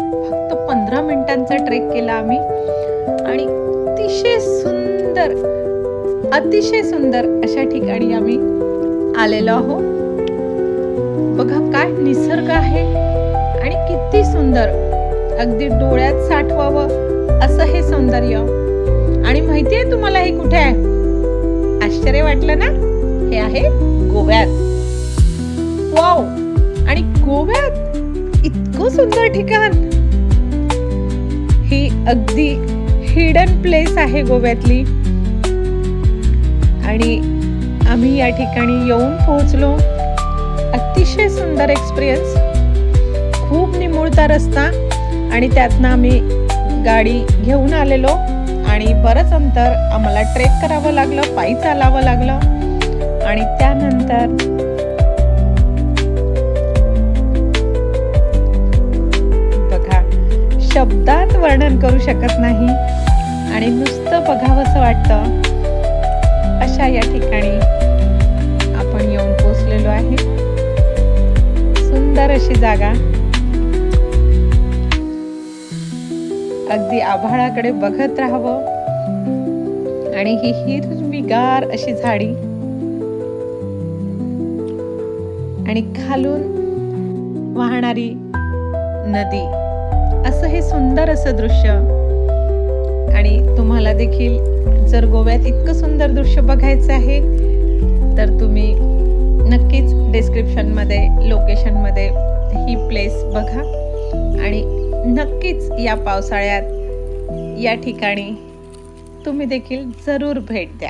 फक्त 15 मिनिटांचा ट्रेक केला आम्ही आणि अतिशय सुंदर अशा ठिकाणी आम्ही आलेलो आहोत. बघा काय निसर्ग आहे आणि किती सुंदर, अगदी डोळ्यात साठवावं असं हे सौंदर्य. आणि माहितीये तुम्हाला हे कुठे आहे? आश्चर्य वाटलं ना? हे आहे गोव्यात. वाव! आणि गोव्यात इतकं सुंदर ठिकाण. ही अगदी हिडन प्लेस आहे गोव्यातली. आणि आम्ही या ठिकाणी येऊन पोहोचलो. अतिशय सुंदर एक्सपिरियन्स, खूप निमुळता रस्ता आणि त्यातनं आम्ही गाडी घेऊन आलेलो आणि बरंच अंतर आम्हाला ट्रेक करावं लागलं, पायी चालावं लागलं. आणि त्यानंतर बघा, शब्दात वर्णन करू शकत नाही आणि नुसतं बघावंसं वाटतं अशा या ठिकाणी आपण येऊन पोहोचलेलो आहे. सुंदर अशी जागा, अगदी आभाळाकडे बघत राहावं आणि ही हिरवीगार अशी झाडी आणि खालून वाहणारी नदी, असं हे सुंदर असं दृश्य. आणि तुम्हाला देखील जर गोव्यात इतकं सुंदर दृश्य बघायचं आहे तर तुम्ही नक्कीच डिस्क्रिप्शनमध्ये, लोकेशनमध्ये ही प्लेस बघा आणि नक्कीच या पावसाळ्यात या ठिकाणी तुम्ही देखील जरूर भेट द्या.